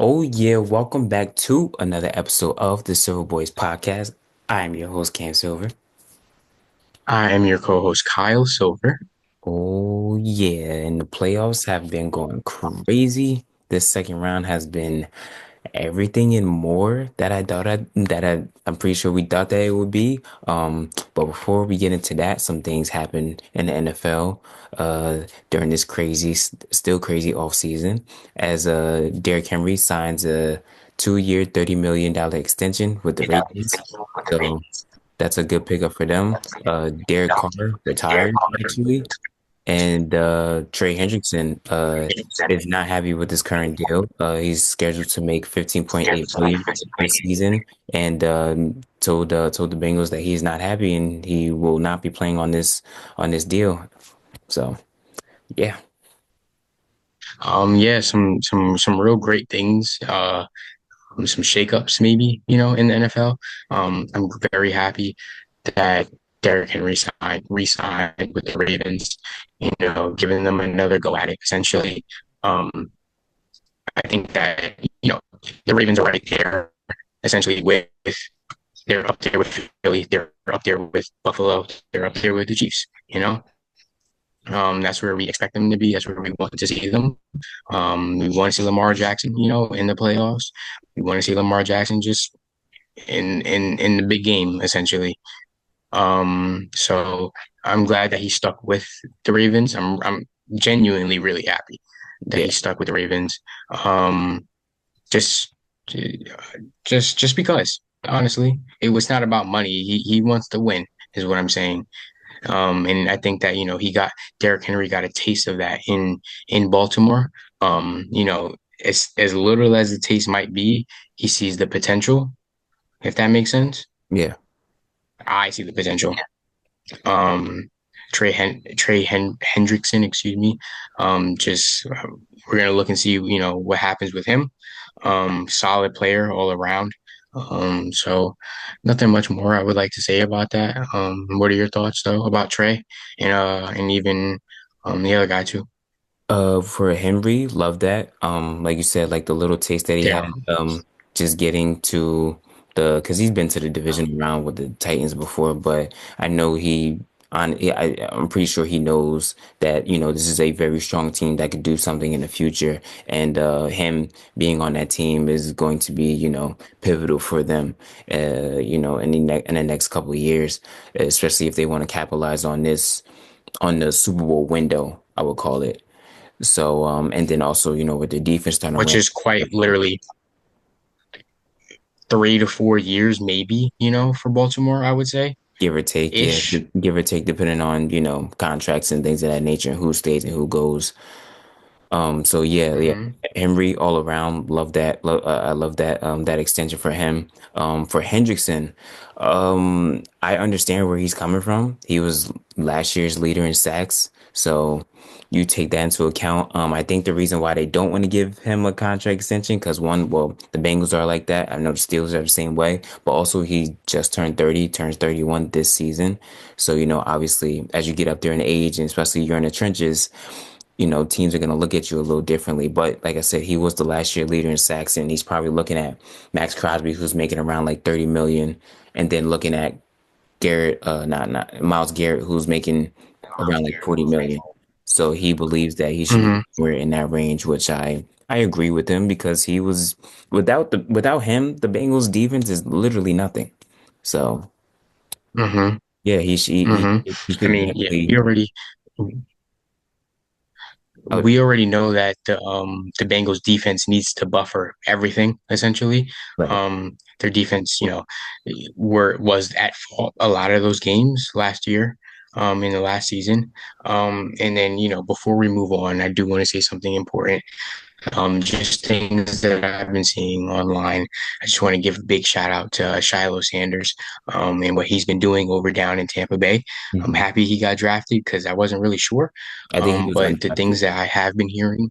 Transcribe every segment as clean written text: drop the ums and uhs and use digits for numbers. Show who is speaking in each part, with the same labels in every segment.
Speaker 1: Oh yeah, welcome back to another episode of the Silver Boys podcast. I'm your host Cam Silver.
Speaker 2: I am your co-host, Kyle Silver.
Speaker 1: Oh yeah, and the playoffs have been going crazy. This second round has been everything and more that I'm pretty sure we thought that it would be. But before we get into that, some things happened in the NFL during this still crazy off season as Derrick Henry signs a 2-year, $30 million extension with the Ravens. So that's a good pickup for them. Derek Carr retired actually. And Trey Hendrickson is not happy with his current deal. He's scheduled to make 15.8 million this season, and told the Bengals that he's not happy and he will not be playing on this deal. So yeah,
Speaker 2: Yeah, some real great things. Some shakeups maybe, in the NFL. I'm very happy that Derrick Henry re-signed with the Ravens, giving them another go at it, essentially. Um, I think that, the Ravens are right there, essentially they're up there with Philly, they're up there with Buffalo, they're up there with the Chiefs, That's where we expect them to be. That's where we want to see them. We want to see Lamar Jackson, in the playoffs. We want to see Lamar Jackson just in the big game, essentially. So I'm glad that he stuck with the Ravens. I'm genuinely really happy that
Speaker 1: yeah,
Speaker 2: he stuck with the Ravens. Um, just just because, honestly, it was not about money. He wants to win, is what I'm saying. And I think that, Derrick Henry got a taste of that in Baltimore. As little as the taste might be, he sees the potential, if that makes sense.
Speaker 1: yeah.
Speaker 2: I see the potential. Um, Hendrickson, excuse me. Just we're gonna look and see, what happens with him. Solid player all around. So nothing much more I would like to say about that. What are your thoughts though about Trey and even the other guy too?
Speaker 1: For Henry, love that. Like you said, like the little taste that he
Speaker 2: Yeah.
Speaker 1: had, just getting to because he's been to the division round with the Titans before, but I know I'm pretty sure he knows that, this is a very strong team that could do something in the future. And, him being on that team is going to be, pivotal for them, in the next couple of years, especially if they want to capitalize on the Super Bowl window, I would call it. So, and then also, with the defense starting to
Speaker 2: Which
Speaker 1: ramp,
Speaker 2: is quite literally 3 to 4 years, maybe, for Baltimore, I would say,
Speaker 1: give or take, yeah,
Speaker 2: ish.
Speaker 1: give or take, depending on, contracts and things of that nature, and who stays and who goes. So yeah, yeah,
Speaker 2: Hmm.
Speaker 1: Henry all around, love that. I love that extension for him. For Hendrickson, I understand where he's coming from. He was last year's leader in sacks, so you take that into account. I think the reason why they don't want to give him a contract extension, because one, well, the Bengals are like that. I know the Steelers are the same way, but also he just turned 30, turns 31 this season. So, obviously, as you get up there in age, and especially you're in the trenches, teams are going to look at you a little differently. But like I said, he was the last year leader in sacks, and he's probably looking at Max Crosby, who's making around like 30 million, and then looking at Garrett, not Miles Garrett, who's making around like 40 million. So he believes that he should be
Speaker 2: Hmm.
Speaker 1: somewhere in that range, which I agree with him because he was without him, the Bengals defense is literally nothing. So
Speaker 2: Hmm.
Speaker 1: yeah,
Speaker 2: Hmm.
Speaker 1: he
Speaker 2: I
Speaker 1: should
Speaker 2: mean, yeah,
Speaker 1: definitely. I would,
Speaker 2: we already know that the Bengals defense needs to buffer everything essentially.
Speaker 1: right.
Speaker 2: Their defense, was at fault a lot of those games last year, in the last season. And then, before we move on, I do want to say something important. Just things that I've been seeing online. I just want to give a big shout out to Shiloh Sanders, and what he's been doing over down in Tampa Bay. I'm
Speaker 1: Mhm.
Speaker 2: happy he got drafted because I wasn't really sure.
Speaker 1: I think he was
Speaker 2: But the
Speaker 1: undrafted.
Speaker 2: things that I have been hearing,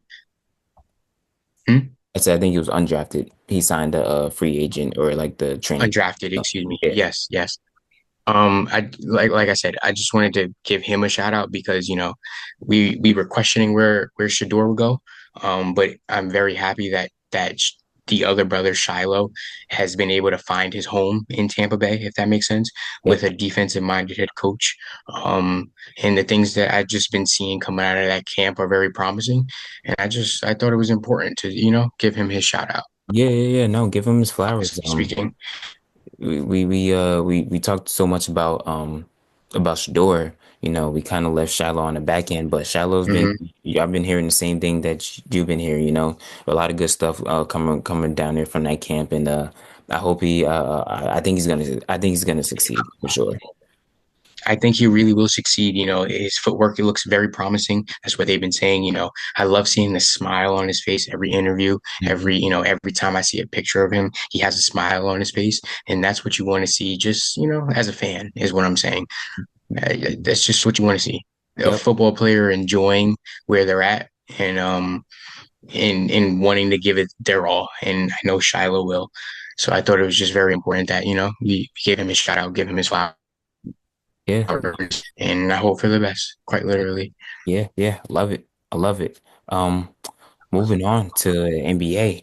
Speaker 2: hmm?
Speaker 1: I said I think he was undrafted. He signed a free agent or like the training.
Speaker 2: Undrafted,
Speaker 1: So,
Speaker 2: excuse me.
Speaker 1: yeah,
Speaker 2: Yes, yes. I like I said, I just wanted to give him a shout out because we were questioning where Shador would go, but I'm very happy that the other brother, Shiloh, has been able to find his home in Tampa Bay, if that makes sense, with
Speaker 1: Yep.
Speaker 2: a defensive-minded head coach. And the things that I've just been seeing coming out of that camp are very promising. And I thought it was important to, give him his shout out,
Speaker 1: Yeah, yeah, yeah. No, give him his flowers.
Speaker 2: honestly speaking.
Speaker 1: We talked so much about Shador. You know, we kind of left Shiloh on the back end, but Shiloh's been.
Speaker 2: Hmm.
Speaker 1: I've been hearing the same thing that you've been hearing. You know, a lot of good stuff coming down there from that camp, and I hope he. I think he's gonna. I think he's gonna succeed for sure.
Speaker 2: I think he really will succeed. His footwork, it looks very promising. That's what they've been saying. I love seeing the smile on his face every interview,
Speaker 1: Mhm.
Speaker 2: every time I see a picture of him, he has a smile on his face. And that's what you want to see, just, as a fan, is what I'm saying. That's just what you want to see. A
Speaker 1: Yep.
Speaker 2: football player enjoying where they're at and wanting to give it their all. And I know Shiloh will. So I thought it was just very important that, we gave him his shout out, give him his flowers,
Speaker 1: Yeah.
Speaker 2: and I hope for the best, quite literally.
Speaker 1: Yeah. Yeah. Love it. I love it. Moving on to the NBA.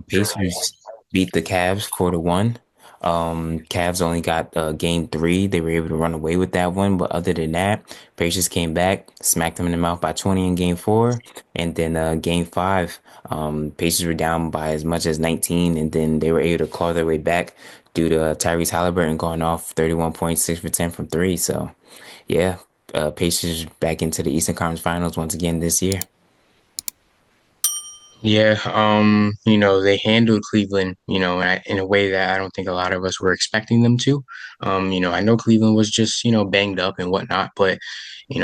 Speaker 1: Pacers beat the Cavs 4-1. Cavs only got game three. They were able to run away with that one, but other than that, Pacers came back, smacked them in the mouth by 20 in game four, and then game five, Pacers were down by as much as 19, and then they were able to claw their way back due to Tyrese Halliburton going off 31 points, 6 for 10 from three. So, yeah, Pacers back into the Eastern Conference Finals once again this year.
Speaker 2: Yeah, they handled Cleveland, in a way that I don't think a lot of us were expecting them to. I know Cleveland was just, banged up and whatnot, but, game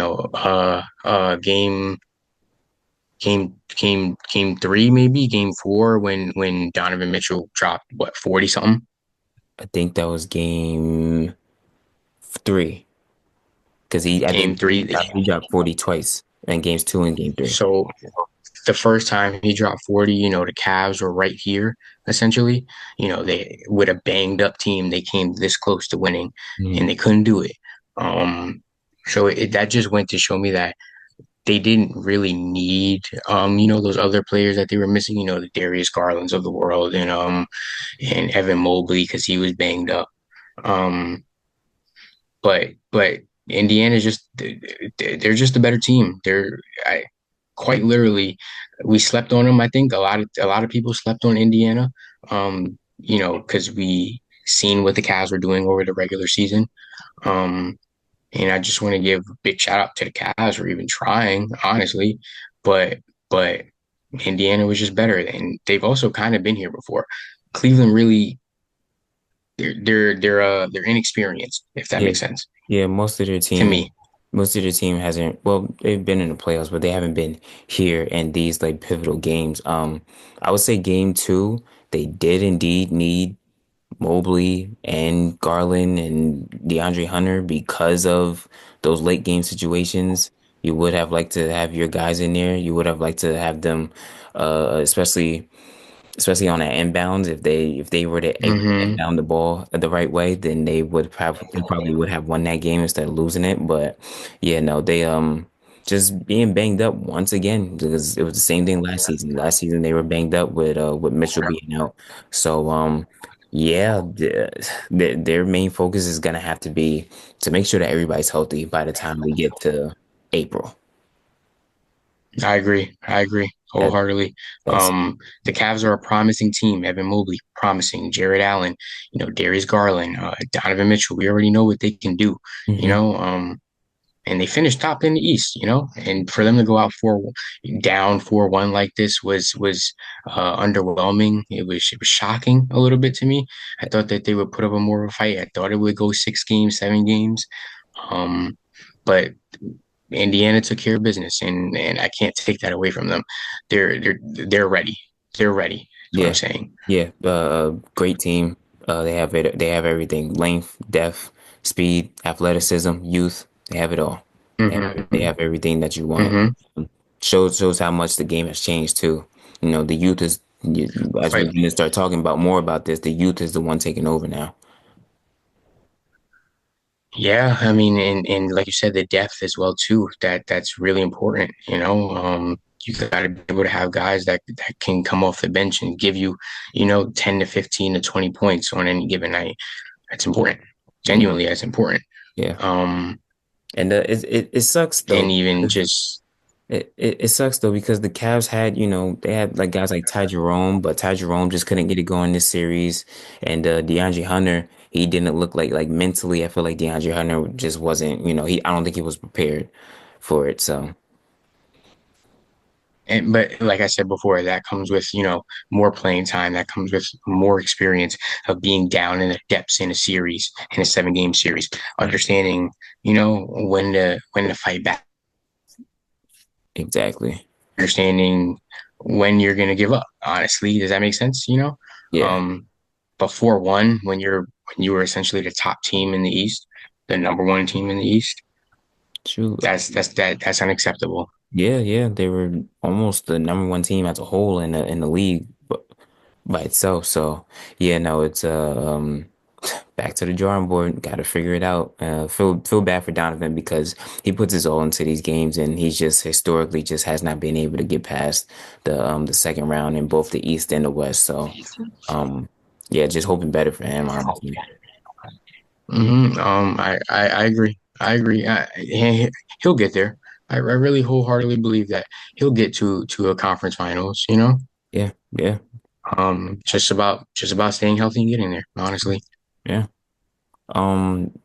Speaker 2: three, maybe game four, when Donovan Mitchell dropped what, 40 something.
Speaker 1: I think that was game three. Because I
Speaker 2: Game
Speaker 1: think
Speaker 2: three.
Speaker 1: he dropped 40 twice in games two and game three.
Speaker 2: So the first time he dropped 40, the Cavs were right here, essentially. They with a banged up team, they came this close to winning and
Speaker 1: Mm.
Speaker 2: they couldn't do it. Um, so that just went to show me that they didn't really need those other players that they were missing, the Darius Garlands of the world and Evan Mobley because he was banged up. Um, but Indiana's just they're just a better team. Quite literally, we slept on them. I think a lot of people slept on Indiana, because we seen what the Cavs were doing over the regular season. Um, and I just want to give a big shout out to the Cavs for even trying, honestly. But Indiana was just better, and they've also kind of been here before. Cleveland really they're inexperienced, if that
Speaker 1: Yeah,
Speaker 2: makes sense
Speaker 1: yeah.
Speaker 2: to me.
Speaker 1: Most of their team hasn't. Well, they've been in the playoffs, but they haven't been here in these like pivotal games. I would say game two, they did indeed need Mobley and Garland and DeAndre Hunter because of those late game situations. You would have liked to have your guys in there. You would have liked to have them, especially on an inbounds. If they were to
Speaker 2: Hmm.
Speaker 1: inbound the ball the right way, then they probably would have won that game instead of losing it. But yeah, no, they just being banged up once again because it was the same thing last season. Last season they were banged up with Mitchell being out. So yeah, their main focus is gonna have to be to make sure that everybody's healthy by the time we get to April.
Speaker 2: I agree. I agree
Speaker 1: That
Speaker 2: wholeheartedly.
Speaker 1: that's
Speaker 2: The Cavs are a promising team. Evan Mobley, promising. Jared Allen, Darius Garland, Donovan Mitchell. We already know what they can do, you
Speaker 1: hmm
Speaker 2: know. And they finished top in the East, and for them to go out down 4-1 like this was underwhelming. It was shocking a little bit to me. I thought that they would put up a more of a fight. I thought it would go 6 games, 7 games. Um, but Indiana took care of business, and I can't take that away from them. They're ready. They're ready. That's what I'm
Speaker 1: yeah,
Speaker 2: saying.
Speaker 1: yeah. Great team. They have it. They have everything: length, depth, speed, athleticism, youth. They have it all. They
Speaker 2: Hmm.
Speaker 1: have everything that you want.
Speaker 2: Hmm.
Speaker 1: Shows how much the game has changed too. You know, the youth is as we're
Speaker 2: Quite.
Speaker 1: going to start talking about more about this. The youth is the one taking over now.
Speaker 2: Yeah, I mean, and like you said, the depth as well too. That's really important. you got to be able to have guys that can come off the bench and give you, 10 to 15 to 20 points on any given night. That's important.
Speaker 1: Yeah,
Speaker 2: Genuinely, that's important.
Speaker 1: yeah.
Speaker 2: Um,
Speaker 1: And it sucks
Speaker 2: and
Speaker 1: though.
Speaker 2: even just
Speaker 1: It sucks though because the Cavs had, they had like guys like Ty Jerome, but Ty Jerome just couldn't get it going this series. And DeAndre Hunter, he didn't look like mentally, I feel like DeAndre Hunter just wasn't, I don't think he was prepared for it. So
Speaker 2: but like I said before, that comes with, more playing time. That comes with more experience of being down in the depths in a series, in a 7 game series, understanding, when to fight back,
Speaker 1: exactly.
Speaker 2: understanding when you're gonna give up. Honestly, does that make sense?
Speaker 1: Yeah,
Speaker 2: Um, before one, when you were essentially the top team in the East, the number one team in the East,
Speaker 1: true.
Speaker 2: that's unacceptable.
Speaker 1: Yeah, yeah. They were almost the number one team as a whole in the league, but by itself. So yeah, no, it's back to the drawing board. Got to figure it out. Feel bad for Donovan because he puts his all into these games, and he's just historically just has not been able to get past the second round in both the East and the West. So um, yeah, just hoping better for him, honestly.
Speaker 2: I agree. I agree. He'll get there. I really wholeheartedly believe that he'll get to a conference finals.
Speaker 1: Yeah, yeah,
Speaker 2: Just about staying healthy and getting there. Honestly,
Speaker 1: yeah.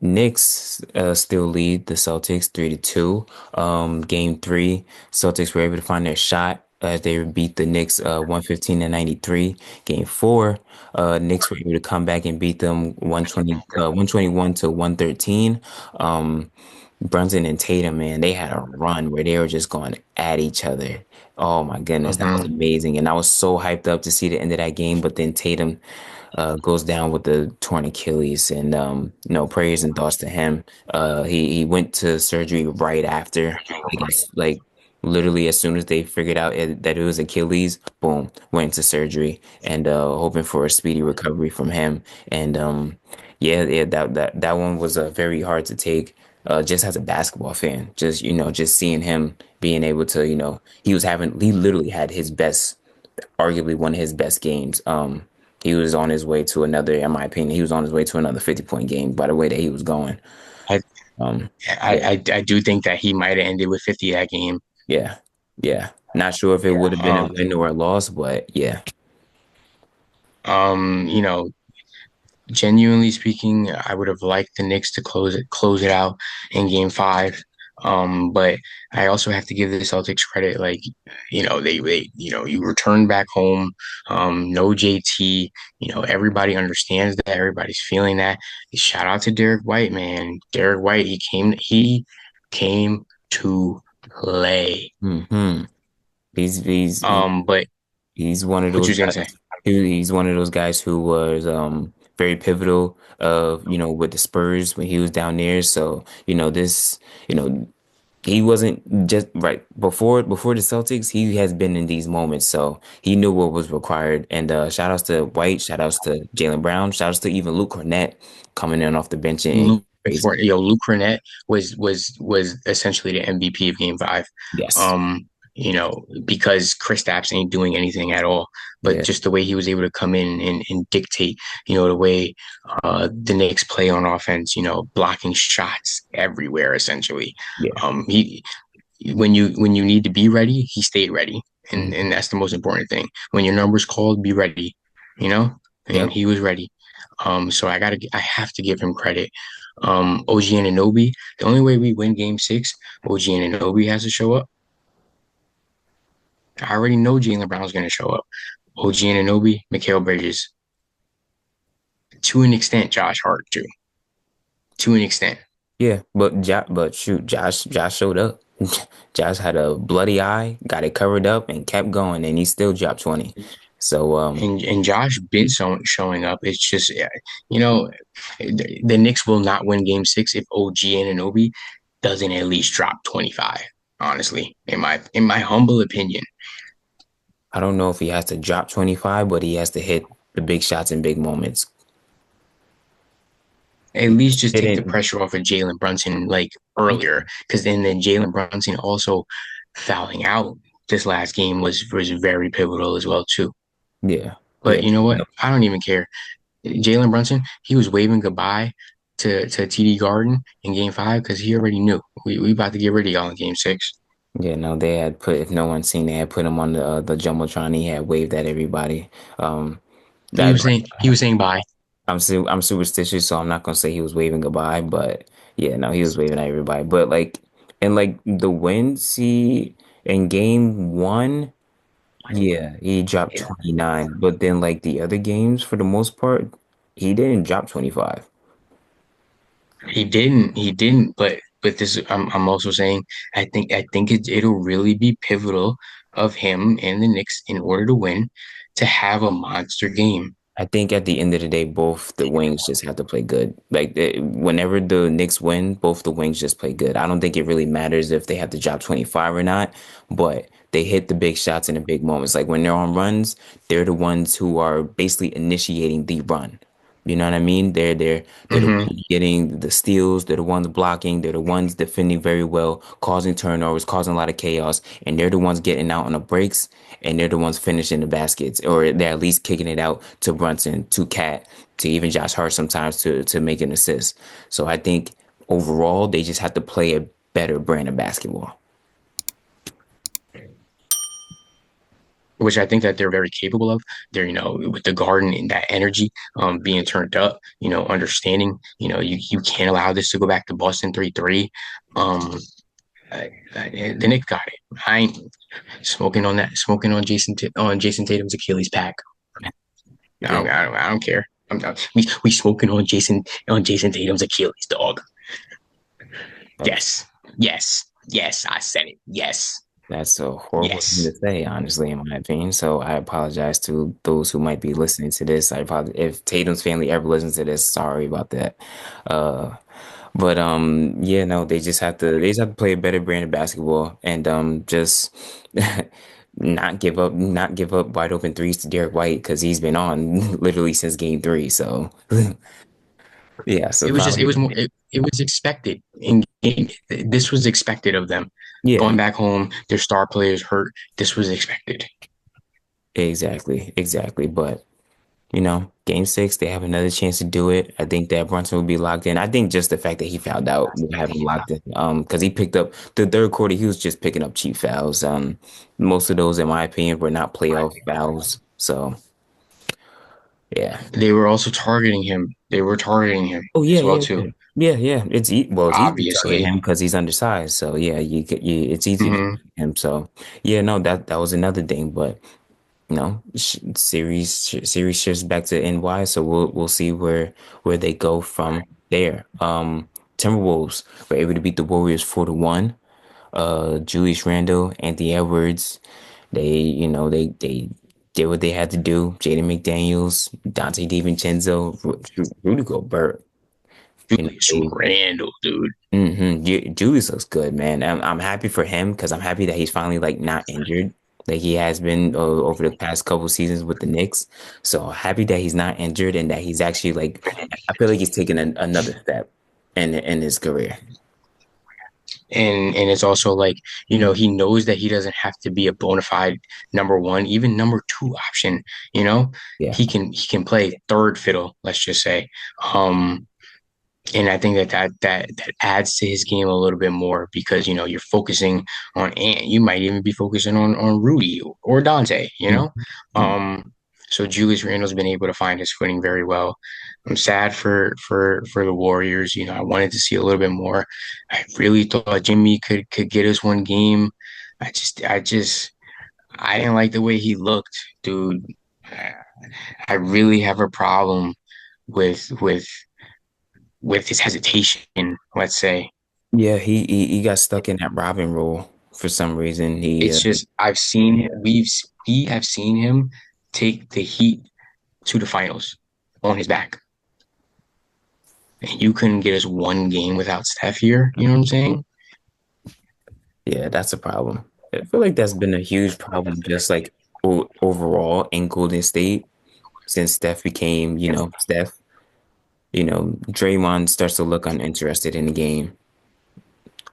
Speaker 1: Knicks still lead the Celtics 3-2. Game three, Celtics were able to find their shot as they beat the Knicks 115 to 93. Game four, Knicks were able to come back and beat them 121 to 113. Brunson and Tatum, man, they had a run where they were just going at each other. Oh my goodness, that was
Speaker 2: hmm
Speaker 1: amazing. And I was so hyped up to see the end of that game, but then Tatum goes down with the torn Achilles, and prayers and thoughts to him. He went to surgery right after, like literally as soon as they figured out that it was Achilles, boom, went into surgery, and hoping for a speedy recovery from him. And yeah, yeah, that one was very hard to take. Just as a basketball fan, just seeing him being able to, he literally had his best, arguably one of his best games. He was on his way to another, in my opinion, he was on his way to another 50-point game by the way that he was going.
Speaker 2: I,
Speaker 1: Um,
Speaker 2: I
Speaker 1: yeah,
Speaker 2: I I do think that he might have ended with 50 that game.
Speaker 1: yeah, yeah. Not sure if it would have been a
Speaker 2: Um,
Speaker 1: win or a loss, but yeah,
Speaker 2: um, you know, Genuinely speaking, I would have liked the Knicks to close it out in Game 5. But I also have to give the Celtics credit. Like, you return back home. No JT. Everybody understands that. Everybody's feeling that. Shout out to Derek White, man. Derek White, he came to play.
Speaker 1: hmm
Speaker 2: But
Speaker 1: he's one of
Speaker 2: what
Speaker 1: those
Speaker 2: you was gonna say?
Speaker 1: guys. He's one of those guys who was very pivotal of with the Spurs when he was down there. So this you know he wasn't just right before the Celtics. He has been in these moments, so he knew what was required. And shout outs to White, shout outs to Jalen Brown, shout outs to even Luke Cornett coming in off the bench and crazy.
Speaker 2: Luke Cornett was essentially the MVP of Game 5.
Speaker 1: Yes,
Speaker 2: Because Kristaps ain't doing anything at all, but
Speaker 1: yeah,
Speaker 2: just the way he was able to come in and dictate, the way the Knicks play on offense, blocking shots everywhere essentially.
Speaker 1: yeah,
Speaker 2: He when you need to be ready, he stayed ready, and
Speaker 1: mm,
Speaker 2: that's the most important thing. When your number's called, be ready, you know, and
Speaker 1: yep,
Speaker 2: he was ready. So I have to give him credit. OG Anunoby, the only way we win Game 6, OG Anunoby has to show up. I already know Jaylen Brown's going to show up. OG Anunoby, Mikal Bridges, to an extent, Josh Hart too, to an extent.
Speaker 1: yeah. But shoot, Josh showed up. Josh had a bloody eye, got it covered up, and kept going, and he still dropped 20. So
Speaker 2: And Josh been showing up. It's just, you know, the Knicks will not win Game 6 if OG Anunoby doesn't at least drop 25. Honestly, in my humble opinion,
Speaker 1: I don't know if he has to drop 25, but he has to hit the big shots in big moments.
Speaker 2: at least just take the
Speaker 1: Didn't,
Speaker 2: pressure off of Jalen Brunson like earlier, because then Jalen Brunson also fouling out. this last game was very pivotal as well too.
Speaker 1: Yeah,
Speaker 2: But
Speaker 1: yeah.
Speaker 2: you know what? I don't even care. Jalen Brunson, he was waving goodbye to TD Garden in Game 5 because he already knew we about to get rid of y'all in Game 6.
Speaker 1: Yeah, no, they had put, if no one's seen, they had put him on the Jumbotron. He had waved at everybody. Um, that
Speaker 2: He was saying bye.
Speaker 1: I'm superstitious, so I'm not gonna say he was waving goodbye, but yeah, no, he was waving at everybody. But like, and like the wins, he in game one, yeah, he dropped 29. But then like the other games, for the most part, he didn't drop 25.
Speaker 2: He didn't. But this, I'm also saying, I think it'll really be pivotal of him and the Knicks in order to win, to have a monster game.
Speaker 1: I think at the end of the day, both the wings just have to play good. Like whenever the Knicks win, both the wings just play good. I don't think it really matters if they have to drop 25 or not, but they hit the big shots in the big moments. Like when they're on runs, they're the ones who are basically initiating the run. You know what I mean? They're the
Speaker 2: Hmm.
Speaker 1: ones getting the steals, they're the ones blocking, they're the ones defending very well, causing turnovers, causing a lot of chaos, and they're the ones getting out on the breaks, and they're the ones finishing the baskets, or they're at least kicking it out to Brunson, to Cat, to even Josh Hart sometimes to make an assist. So I think overall they just have to play a better brand of basketball.
Speaker 2: Which I think that they're very capable of. They're, with the Garden and that energy, being turned up, understanding, you can't allow this to go back to Boston 3-3. Um, the Knicks got it. I ain't smoking on Jason Tatum's Achilles pack.
Speaker 1: Yeah,
Speaker 2: I don't care. I'm not, we smoking on Jason Tatum's Achilles, dog.
Speaker 1: that's
Speaker 2: Yes, yes. I said it. Yes,
Speaker 1: That's a horrible thing
Speaker 2: yes.
Speaker 1: to say, honestly, in my opinion. So I apologize to those who might be listening to this. I apologize if Tatum's family ever listens to this. Sorry about that. Uh, but yeah, no, they just have to play a better brand of basketball and just not give up wide open threes to Derek White because he's been on literally since game three. So yeah, so
Speaker 2: It
Speaker 1: probably
Speaker 2: was more, it was expected in game. This was expected of them.
Speaker 1: yeah.
Speaker 2: Going back home, their star players hurt. This was expected.
Speaker 1: Exactly, exactly. But game six, they have another chance to do it. I think that Brunson will be locked in. I think just the fact that he fouled out will have him locked in. Because he picked up the third quarter, he was just picking up cheap fouls. Most of those, in my opinion, were not playoff fouls. So yeah.
Speaker 2: They were also targeting him. They were targeting him
Speaker 1: Oh yeah,
Speaker 2: as well
Speaker 1: yeah,
Speaker 2: too.
Speaker 1: yeah, yeah, yeah. It's easy targeting
Speaker 2: Obviously.
Speaker 1: him because he's undersized. So yeah, it's easy to
Speaker 2: Hmm.
Speaker 1: target him. So yeah, no, that was another thing, but. Series shifts back to NY, so we'll see where they go from there. Timberwolves were able to beat the Warriors 4-1. Julius Randle, Anthony Edwards, they did what they had to do. Jaden McDaniels, Dante DiVincenzo, Rudy Gobert.
Speaker 2: Julius
Speaker 1: They
Speaker 2: Randle, dude.
Speaker 1: Julius looks good, man. I'm happy for him because I'm happy that he's finally like not injured like he has been over the past couple seasons with the Knicks. So happy that he's not injured and that he's actually like I feel like he's taking another step in his career.
Speaker 2: And it's also like, he knows that he doesn't have to be a bona fide number one, even number two option. You know,
Speaker 1: Yeah.
Speaker 2: he can play third fiddle, let's just say. Um, And I think that adds to his game a little bit more because you're focusing on Ant. You might even be focusing on Rudy or Dante.
Speaker 1: Mhm.
Speaker 2: So Julius Randle's been able to find his footing very well. I'm sad for the Warriors. I wanted to see a little bit more. I really thought Jimmy could get us one game. I didn't like the way he looked, dude. I I really have a problem with with with his hesitation, let's say.
Speaker 1: Yeah, he got stuck in that Robin role for some reason.
Speaker 2: It's just we have seen him take the Heat to the finals on his back. And you couldn't get us one game without Steph here. You know what I'm saying?
Speaker 1: Yeah, that's a problem. I feel like that's been a huge problem just like overall in Golden State since Steph became, Steph. Draymond starts to look uninterested in the game.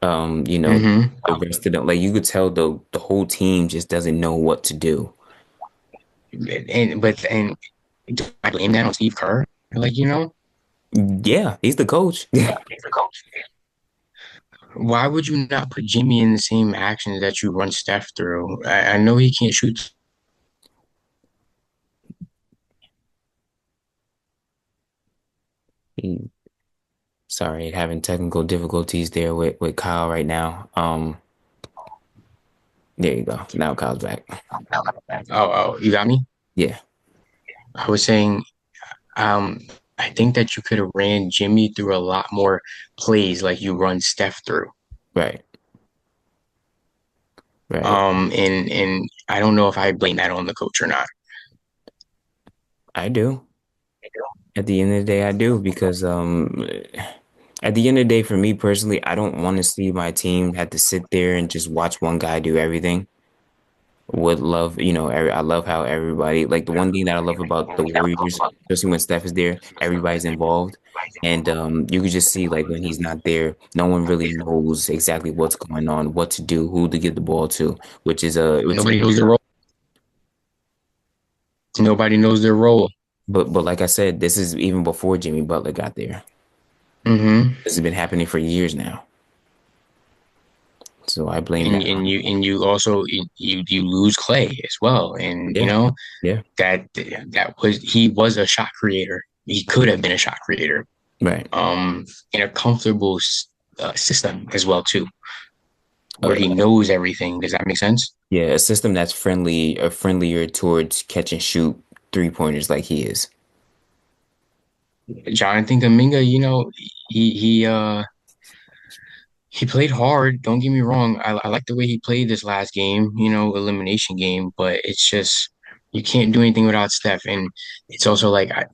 Speaker 1: You know,
Speaker 2: Mm-hmm.
Speaker 1: the rest of them, like you could tell the whole team just doesn't know what to do.
Speaker 2: And do I blame that on Steve Kerr? Like,
Speaker 1: Yeah, he's the coach.
Speaker 2: why would you not put Jimmy in the same actions that you run Steph through? I know he can't shoot.
Speaker 1: He- Sorry, having technical difficulties there with Kyle right now. There you go. Now Kyle's back.
Speaker 2: Oh, you got me?
Speaker 1: Yeah,
Speaker 2: I was saying, um, I think that you could have ran Jimmy through a lot more plays like you run Steph through.
Speaker 1: right, right.
Speaker 2: And I don't know if I blame that on the coach or not.
Speaker 1: I do. At the end of the day, I do because at the end of the day, for me personally, I don't want to see my team have to sit there and just watch one guy do everything. Would love, I love how everybody, like the one thing that I love about the Warriors, especially when Steph is there, everybody's involved. And you could just see like when he's not there, no one really knows exactly what's going on, what to do, who to give the ball to, which
Speaker 2: Nobody knows their role. Nobody knows their role.
Speaker 1: but like I said, this is even before Jimmy Butler got there.
Speaker 2: Hmm.
Speaker 1: This has been happening for years now. So I blame
Speaker 2: And
Speaker 1: that
Speaker 2: and
Speaker 1: on,
Speaker 2: you also you lose Clay as well, and
Speaker 1: yeah, yeah,
Speaker 2: that he was a shot creator. He could have been a shot creator,
Speaker 1: right.
Speaker 2: um, in a comfortable system as well too, where he
Speaker 1: Uh,
Speaker 2: knows everything. Does that make sense?
Speaker 1: yeah, a system that's friendlier towards catch and shoot 3-pointers like he is.
Speaker 2: Jonathan Kuminga, he played hard. Don't get me wrong. I like the way he played this last game, elimination game, but it's just you can't do anything without Steph. And it's also like I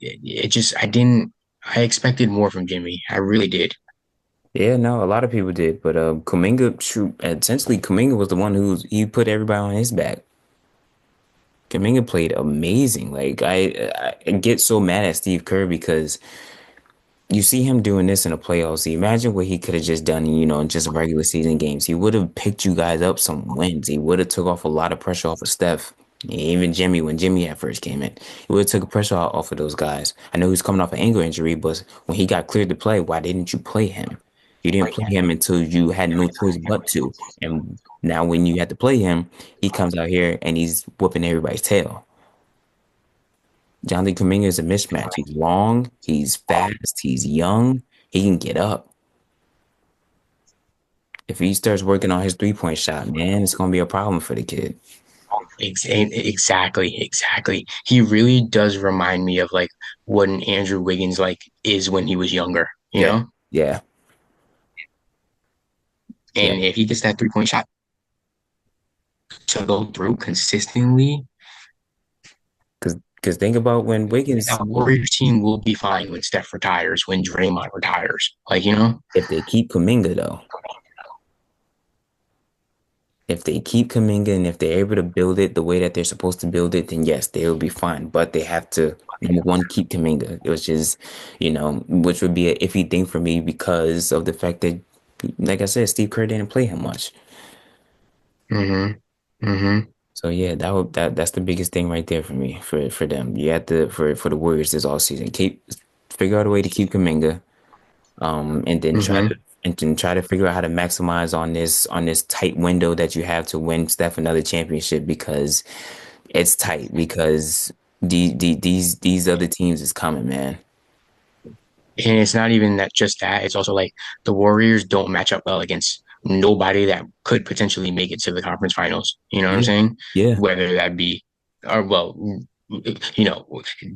Speaker 2: expected more from Jimmy. I really did.
Speaker 1: Yeah, no, a lot of people did, but Kuminga, shoot, essentially Kuminga was the one he put everybody on his back. Kuminga played amazing. Like I get so mad at Steve Kerr because you see him doing this in the playoffs. Imagine what he could have just done, in just regular season games. He would have picked you guys up some wins. He would have took off a lot of pressure off of Steph. Even Jimmy, when Jimmy had first came in, he would have took pressure off of those guys. I know he's coming off an ankle injury, but when he got cleared to play, why didn't you play him? You didn't play him until you had no choice but to. And now when you had to play him, he comes out here and he's whooping everybody's tail. Jonathan Kuminga is a mismatch. He's long, he's fast, he's young, he can get up. If he starts working on his 3-point shot, man, it's gonna be a problem for the kid.
Speaker 2: Exactly, exactly. He really does remind me of like what an Andrew Wiggins like is when he was younger, you
Speaker 1: Yeah,
Speaker 2: know?
Speaker 1: yeah, yeah.
Speaker 2: And if he gets that 3-point shot to go through consistently,
Speaker 1: Because think about when Wiggins,
Speaker 2: that Warriors team will be fine when Steph retires, when Draymond retires.
Speaker 1: if they keep Kuminga though, if they keep Kuminga and if they're able to build it the way that they're supposed to build it, then yes, they will be fine. But they have to, number one, keep Kuminga, which is, which would be a iffy thing for me because of the fact that, like I said, Steve Kerr didn't play him much.
Speaker 2: Mm-hmm. Mm-hmm.
Speaker 1: So yeah, that's the biggest thing right there for me for them. You have to for the Warriors this all season. Figure out a way to keep Kuminga, and then
Speaker 2: Mm-hmm.
Speaker 1: try to figure out how to maximize on this tight window that you have to win Steph another championship because it's tight because these other teams is coming, man.
Speaker 2: And it's not even that just that. It's also like the Warriors don't match up well against nobody that could potentially make it to the conference finals. You know what I'm
Speaker 1: Yeah,
Speaker 2: saying?
Speaker 1: yeah,
Speaker 2: Whether that be, or well, you know,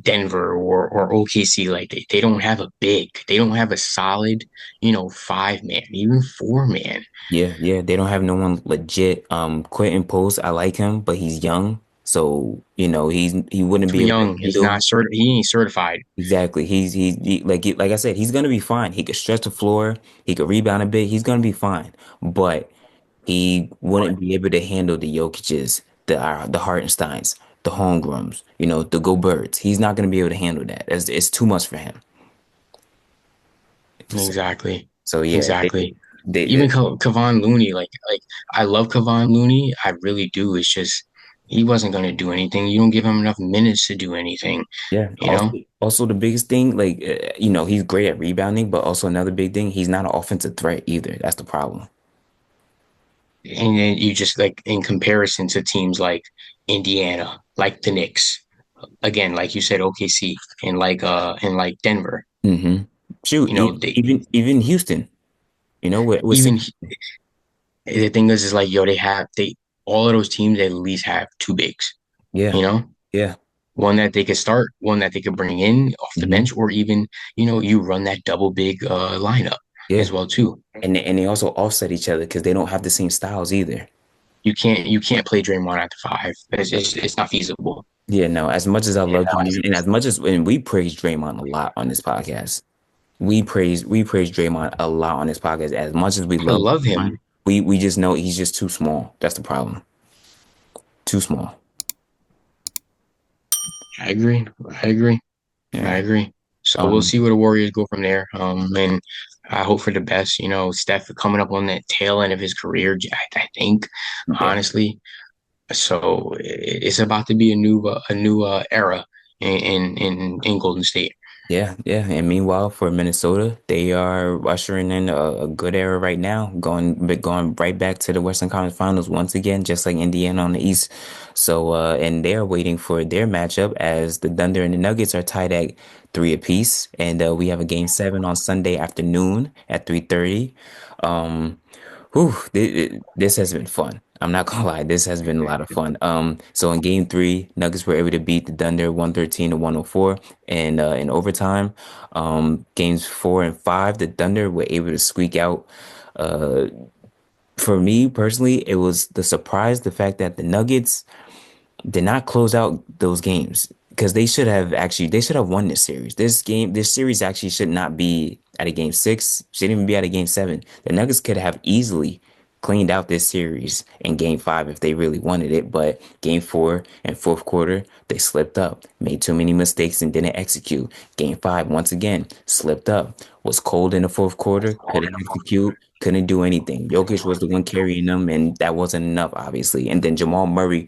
Speaker 2: Denver or OKC, like they don't have a big, they don't have a solid, 5 man, even 4 man.
Speaker 1: yeah. They don't have no one legit. Quentin Post, I like him, but he's young, so he wouldn't
Speaker 2: Too
Speaker 1: be able to
Speaker 2: young.
Speaker 1: handle.
Speaker 2: He ain't certified.
Speaker 1: Exactly. Like I said, he's gonna be fine. He could stretch the floor. He could rebound a bit. He's gonna be fine. But he wouldn't be able to handle the Jokic's, the Hartensteins, the Holmgrens, the Goberts. He's not gonna be able to handle that. It's too much for him. So,
Speaker 2: Exactly.
Speaker 1: so yeah,
Speaker 2: Exactly. even
Speaker 1: they
Speaker 2: Kevon Looney, like I love Kevon Looney, I really do. It's just he wasn't gonna do anything. You don't give him enough minutes to do anything,
Speaker 1: yeah.
Speaker 2: you know.
Speaker 1: Also the biggest thing, like he's great at rebounding, but also another big thing, he's not an offensive threat either. That's the problem.
Speaker 2: And then you just like in comparison to teams like Indiana, like the Knicks, again, like you said, OKC, and like Denver.
Speaker 1: Hmm. Shoot,
Speaker 2: You know, they
Speaker 1: even Houston, with
Speaker 2: even
Speaker 1: Sam.
Speaker 2: the thing is like yo, they all of those teams at least have two bigs.
Speaker 1: Yeah,
Speaker 2: You know,
Speaker 1: yeah,
Speaker 2: one that they could start, one that they could bring in off the
Speaker 1: hmm
Speaker 2: bench, or even you run that double big lineup as
Speaker 1: yeah.
Speaker 2: well too.
Speaker 1: And they also offset each other because they don't have the same styles either.
Speaker 2: You can't play Draymond at the five. It's not feasible.
Speaker 1: Yeah, no. As much as I love Draymond, and as much as and we praise Draymond a lot on this podcast, we praise Draymond a lot on this podcast. As much as we
Speaker 2: I
Speaker 1: love
Speaker 2: love
Speaker 1: Draymond,
Speaker 2: him.
Speaker 1: we just know he's just too small. That's the problem. Too small.
Speaker 2: I agree. I agree. I
Speaker 1: Yeah.
Speaker 2: agree. So we'll
Speaker 1: Um.
Speaker 2: see where the Warriors go from there. And I hope for the best. You know, Steph coming up on that tail end of his career, I think,
Speaker 1: Yeah.
Speaker 2: honestly. So it's about to be a new era in Golden State.
Speaker 1: Yeah, yeah. And meanwhile, for Minnesota, they are ushering in a good era right now, going right back to the Western Conference Finals once again, just like Indiana on the East. So, and they're waiting for their matchup as the Thunder and the Nuggets are tied at three apiece, and we have a game seven on Sunday afternoon at 3:30. Um, Whew, this has been fun. I'm not gonna lie, this has been a lot of fun. So in game three, Nuggets were able to beat the Thunder 113 to 104, and in overtime, games four and five, the Thunder were able to squeak out. Uh, for me personally, it was the surprise, the fact that the Nuggets did not close out those games because they should have won this series. This series actually should not be at a game six, shouldn't even be at a game seven. The Nuggets could have easily cleaned out this series in game five if they really wanted it, but game four and fourth quarter, they slipped up, made too many mistakes and didn't execute. Game five, once again, slipped up, was cold in the fourth quarter, couldn't execute, couldn't do anything. Jokic was the one carrying them, and that wasn't enough, obviously. And then Jamal Murray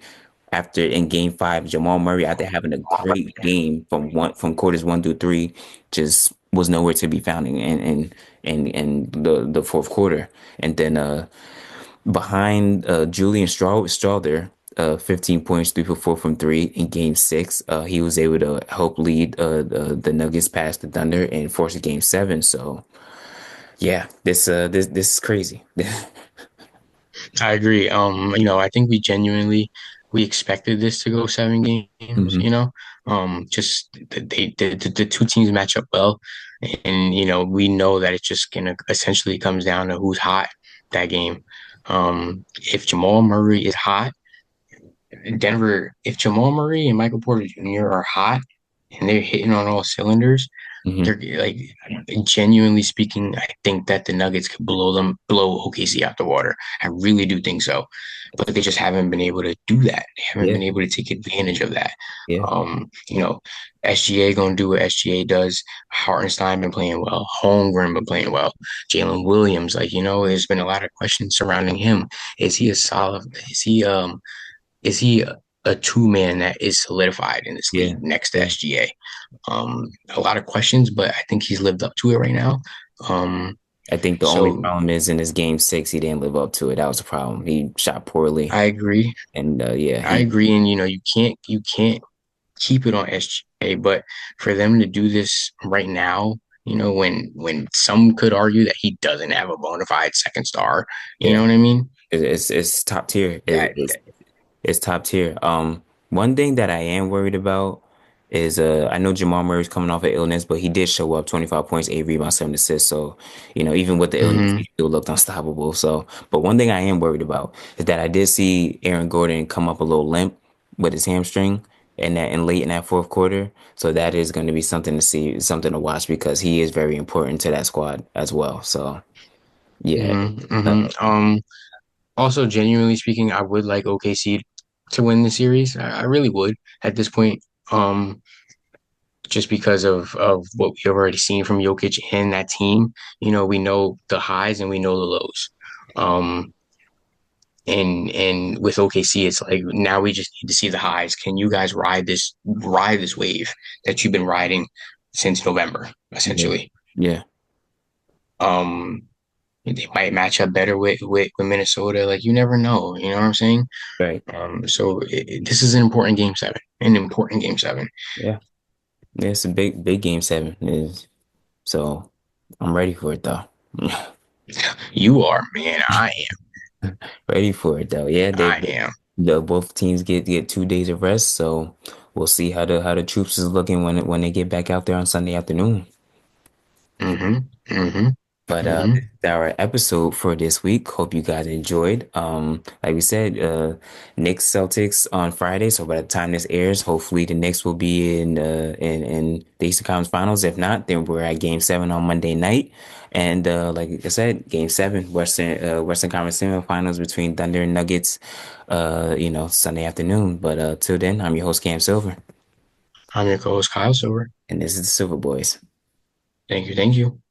Speaker 1: after in game five, Jamal Murray, after having a great game from quarters one through three, just was nowhere to be found in the fourth quarter. And then behind Julian Strawther, 15 points, 3 for 4 from three in game six. He was able to help lead the Nuggets past the Thunder and force a game seven. So yeah, this is crazy.
Speaker 2: I agree. I think we expected this to go 7 games,
Speaker 1: Hmm.
Speaker 2: just the two teams match up well. And we know that it's just gonna essentially comes down to who's hot that game. If Jamal Murray is hot, if Jamal Murray and Michael Porter Jr. are hot and they're hitting on all cylinders,
Speaker 1: Hmm.
Speaker 2: they're like genuinely speaking, I think that the Nuggets could blow OKC out the water. I really do think so, but they just haven't been able to do that. They haven't
Speaker 1: Yeah,
Speaker 2: been able to take advantage of that.
Speaker 1: yeah,
Speaker 2: Um, you know, SGA gonna do what SGA does. Hartenstein been playing well. Holmgren been playing well. Jalen Williams, there's been a lot of questions surrounding him. Is he a solid? Is he a two man that is solidified in this
Speaker 1: yeah,
Speaker 2: league next to
Speaker 1: yeah.
Speaker 2: SGA? A lot of questions, but I think he's lived up to it right now.
Speaker 1: I think the only
Speaker 2: So
Speaker 1: problem is in his game six, he didn't live up to it. That was the problem. He shot poorly,
Speaker 2: I agree.
Speaker 1: and yeah,
Speaker 2: I
Speaker 1: he
Speaker 2: agree. And you can't keep it on SGA, but for them to do this right now, when some could argue that he doesn't have a bona fide second star, you know
Speaker 1: yeah,
Speaker 2: what I mean?
Speaker 1: it's top tier.
Speaker 2: That
Speaker 1: It's top tier. One thing that I am worried about is I know Jamal Murray's coming off of illness, but he did show up 25 points, 8 rebounds, 7 assists. So, even with the illness,
Speaker 2: hmm
Speaker 1: he still looked unstoppable. So, but one thing I am worried about is that I did see Aaron Gordon come up a little limp with his hamstring and late in that fourth quarter. So that is going to be something to see, something to watch because he is very important to that squad as well. So, yeah.
Speaker 2: hmm
Speaker 1: Uh,
Speaker 2: hmm Also, genuinely speaking, I would like OKC to win the series. I really would at this point. Um, just because of what we've already seen from Jokic and that team. We know the highs and we know the lows. Um, and with OKC, it's like now we just need to see the highs. Can you guys ride this wave that you've been riding since November,
Speaker 1: Yeah.
Speaker 2: essentially?
Speaker 1: Yeah.
Speaker 2: Um, they might match up better with Minnesota. Like you never know. You know what I'm saying?
Speaker 1: Right.
Speaker 2: So this is an important game seven. An important game seven.
Speaker 1: Yeah. Yeah, it's a big game seven. Is so I'm ready for it though.
Speaker 2: You are, man.
Speaker 1: Ready for it though. Yeah,
Speaker 2: I am.
Speaker 1: the both teams get 2 days of rest, so we'll see how the troops is looking when they get back out there on Sunday afternoon.
Speaker 2: Mm-hmm. Mm-hmm.
Speaker 1: But
Speaker 2: Mm-hmm.
Speaker 1: this is our episode for this week. Hope you guys enjoyed. Like we said, Knicks Celtics on Friday. So by the time this airs, hopefully the Knicks will be in the Eastern Conference Finals. If not, then we're at Game 7 on Monday night. And like I said, Game 7, Western Conference Semifinals between Thunder and Nuggets. Sunday afternoon. But till then, I'm your host Cam Silver,
Speaker 2: I'm your co-host Kyle Silver.
Speaker 1: and this is the Silver Boys.
Speaker 2: Thank you. Thank you.